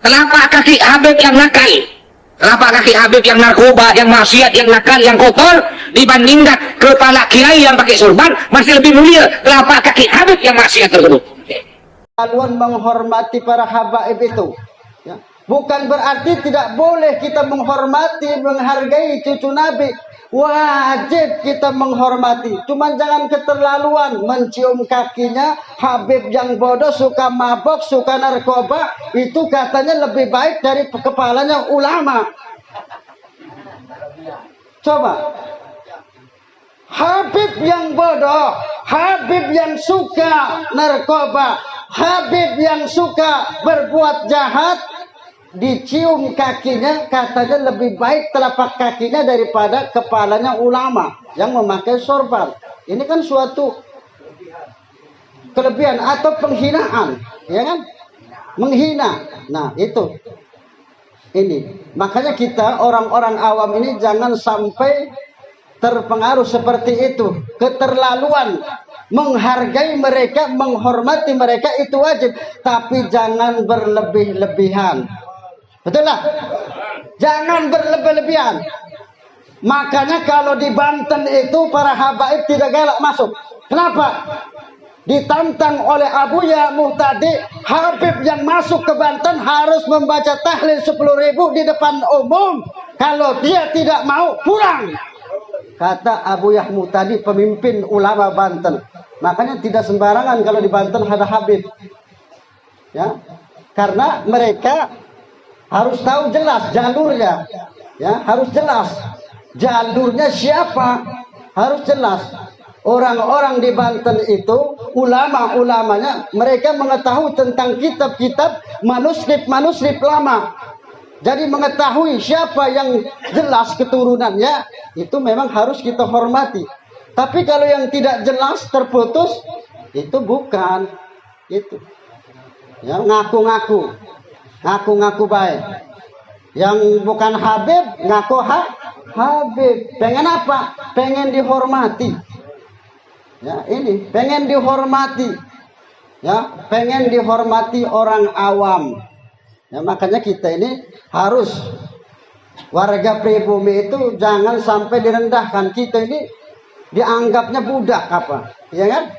Kenapa kaki Habib yang nakal? Kenapa kaki Habib yang narkoba, yang maksiat, yang nakal, yang kotor dibandingkan kepala kiai yang pakai sorban masih lebih mulia? Kenapa kaki Habib yang maksiat tersebut? Haluan menghormati para habaib itu, ya. Bukan berarti tidak boleh kita menghormati, menghargai cucu Nabi. Wajib kita menghormati. Cuma jangan keterlaluan mencium kakinya. Habib yang bodoh, suka mabok, suka narkoba, itu katanya lebih baik dari kepalanya ulama. Coba. Habib yang bodoh, Habib yang suka narkoba, Habib yang suka berbuat jahat, dicium kakinya katanya lebih baik telapak kakinya daripada kepalanya ulama yang memakai sorban. Ini kan suatu kelebihan atau penghinaan, ya kan? Menghina. Nah, itu. Ini. Makanya kita orang-orang awam ini jangan sampai terpengaruh seperti itu. Keterlaluan. Menghargai mereka, menghormati mereka itu wajib, tapi jangan berlebih-lebihan. Betul lah? Jangan berlebih-lebihan. Makanya kalau di Banten itu para habaib tidak galak masuk. Kenapa? Ditantang oleh Abuya Muhtadi, Habib yang masuk ke Banten harus membaca tahlil 10.000 di depan umum. Kalau dia tidak mau, pulang. Kata Abuya Muhtadi, pemimpin ulama Banten. Makanya tidak sembarangan kalau di Banten ada Habib. Ya, karena mereka harus tahu jelas jalurnya, ya, harus jelas jalurnya siapa, harus jelas. Orang-orang di Banten itu ulama-ulamanya mereka mengetahui tentang kitab-kitab manuskrip lama. Jadi mengetahui siapa yang jelas keturunannya itu memang harus kita hormati. Tapi kalau yang tidak jelas terputus itu bukan itu. Ya, ngaku-ngaku baik. Yang bukan Habib ngaku Habib. Pengen apa? Pengen dihormati. Ya, ini pengen dihormati. Ya, pengen dihormati orang awam. Ya, makanya kita ini harus warga pribumi itu jangan sampai direndahkan. Kita ini dianggapnya budak apa? Ya kan?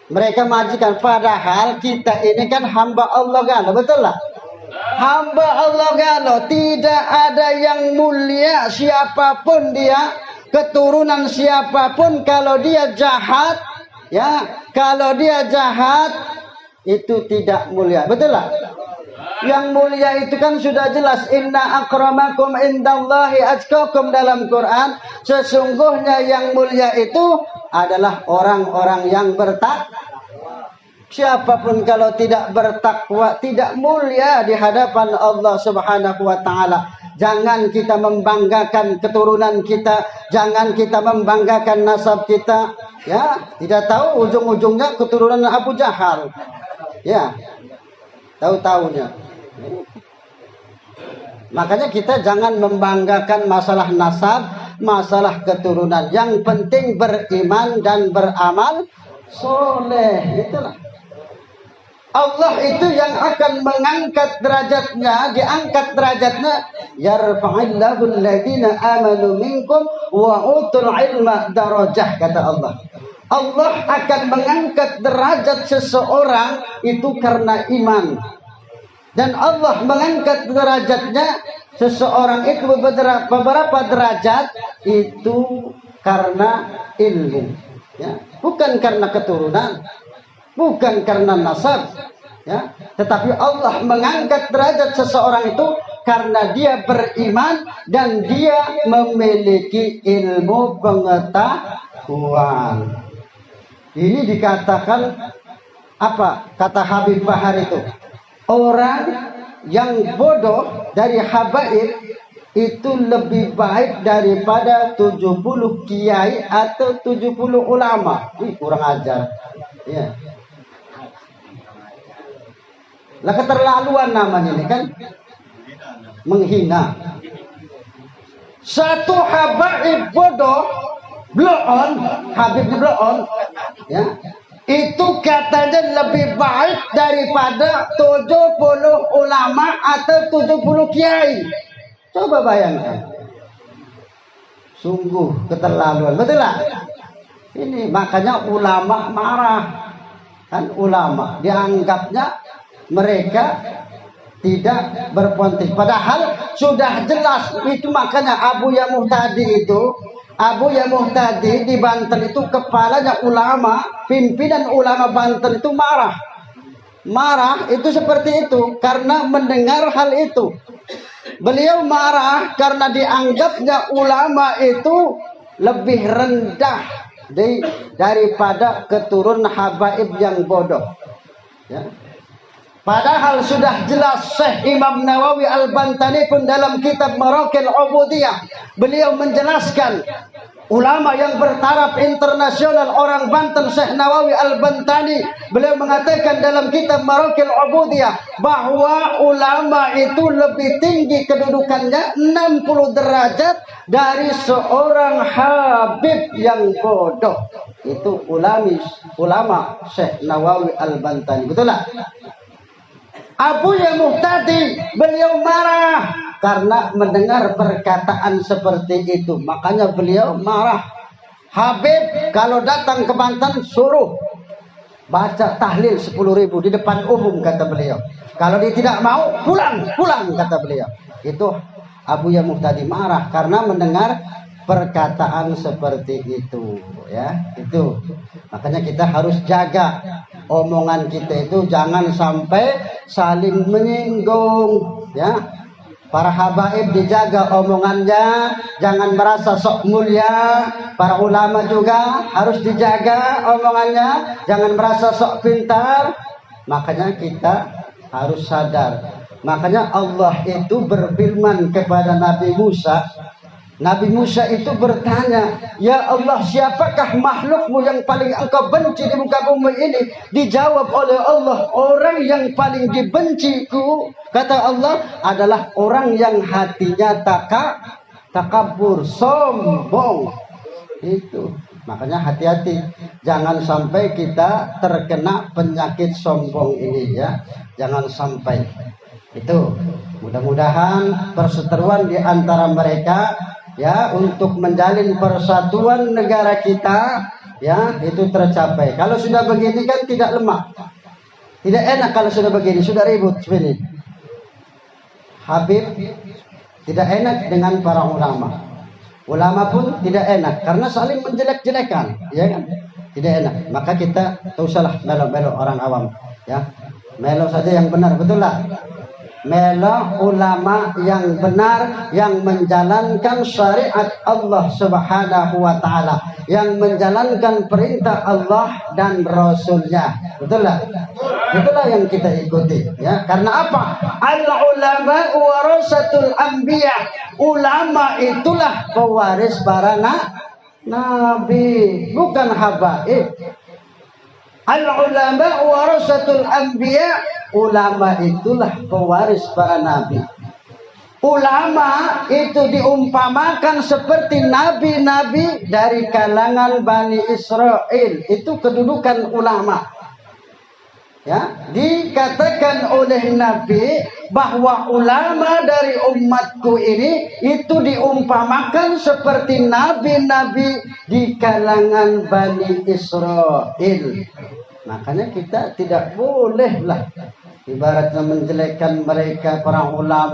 Mereka majikan, padahal kita ini kan hamba Allah kan, betul lah? Hamba Allah galo, tidak ada yang mulia siapapun dia, keturunan siapapun, kalau dia jahat, ya, kalau dia jahat itu tidak mulia, betul lah? Yang mulia itu kan sudah jelas, inna akramakum indallahi atqakum dalam Quran. Sesungguhnya yang mulia itu adalah orang-orang yang bertakwa. Siapapun kalau tidak bertakwa tidak mulia di hadapan Allah Subhanahu wa taala. Jangan kita membanggakan keturunan kita, jangan kita membanggakan nasab kita, ya. Tidak tahu ujung-ujungnya keturunan Abu Jahal. Ya. Tahu-tahunya. Makanya kita jangan membanggakan masalah nasab, masalah keturunan. Yang penting beriman dan beramal soleh. Itulah. Allah itu yang akan mengangkat derajatnya, diangkat derajatnya. Yarfa'illahu alladhina amanu minkum wa utul ilma darajah, kata Allah. Allah akan mengangkat derajat seseorang itu karena iman. Dan Allah mengangkat derajatnya seseorang itu beberapa derajat itu karena ilmu, ya, bukan karena keturunan, bukan karena nasab, ya, tetapi Allah mengangkat derajat seseorang itu karena dia beriman dan dia memiliki ilmu pengetahuan. Ini dikatakan apa? Kata Habib Bahar itu, orang yang bodoh dari habaib itu lebih baik daripada 70 kiai atau 70 ulama. Wih, kurang ajar. Ya. Lah keterlaluan namanya ini kan, menghina. Satu habaib bodoh, blow on, Habibnya blow on, ya. itu katanya lebih baik daripada 70 ulama atau 70 kiai. Coba bayangkan. Sungguh keterlaluan, betul lah. Ini makanya ulama marah. Kan ulama dianggapnya mereka tidak berpolitik. Padahal sudah jelas itu, makanya Abu Muhtadi di Banten itu kepalanya ulama, pimpinan ulama Banten itu marah. Marah itu seperti itu karena mendengar hal itu. Beliau marah karena dianggapnya ulama itu lebih rendah daripada keturunan habaib yang bodoh. Ya. Padahal sudah jelas Syekh Imam Nawawi Al-Bantani pun dalam kitab Maraqil Ubudiyah beliau menjelaskan, ulama yang bertaraf internasional orang Banten, Syekh Nawawi Al-Bantani, beliau mengatakan dalam kitab Maraqil Ubudiyah bahwa ulama itu lebih tinggi kedudukannya 60 derajat dari seorang habib yang bodoh. Itu ulama Syekh Nawawi Al-Bantani. Betul tak? Abu Muhtadi beliau marah karena mendengar perkataan seperti itu. Makanya beliau marah. Habib kalau datang ke Banten suruh baca tahlil 10.000 di depan umum, kata beliau. Kalau dia tidak mau, pulang kata beliau. Itu Abu Muhtadi marah karena mendengar perkataan seperti itu, ya. Itu makanya kita harus jaga omongan kita itu, jangan sampai saling menyinggung, ya. Para habaib dijaga omongannya, jangan merasa sok mulia. Para ulama juga harus dijaga omongannya, jangan merasa sok pintar. Makanya kita harus sadar. Makanya Allah itu berfirman kepada Nabi Musa. Nabi Musa itu bertanya, ya Allah, siapakah makhlukmu yang paling engkau benci di muka bumi ini? Dijawab oleh Allah, orang yang paling dibenciku, kata Allah, adalah orang yang hatinya takabur, sombong. Itu. Makanya hati-hati, jangan sampai kita terkena penyakit sombong ini, ya. Jangan sampai. Itu. Mudah-mudahan perseteruan di antara mereka, ya, untuk menjalin persatuan negara kita, ya, itu tercapai. Kalau sudah begini kan tidak lemah, tidak enak. Kalau sudah begini sudah ribut seperti ini. Habib tidak enak dengan para ulama, ulama pun tidak enak karena saling menjelek-jelekan, ya kan, tidak enak. Maka kita tak usahlah melo-melo orang awam, ya, melo saja yang benar, betul lah. Melo ulama yang benar, yang menjalankan syariat Allah Subhanahu wa ta'ala, yang menjalankan perintah Allah dan Rasulnya. Betul lah? Itulah yang kita ikuti, ya. Karena apa? Al-ulama warasatul anbiya. Ulama itulah pewaris para nabi, bukan habaib. Al-ulama warasatul anbiya. Ulama itulah pewaris para nabi. Ulama itu diumpamakan seperti nabi-nabi dari kalangan Bani Israel. Itu kedudukan ulama. Ya, dikatakan oleh Nabi bahwa ulama dari umatku ini itu diumpamakan seperti nabi-nabi di kalangan Bani Israel. Makanya kita tidak bolehlah ibaratnya menjelekkan mereka para ulama.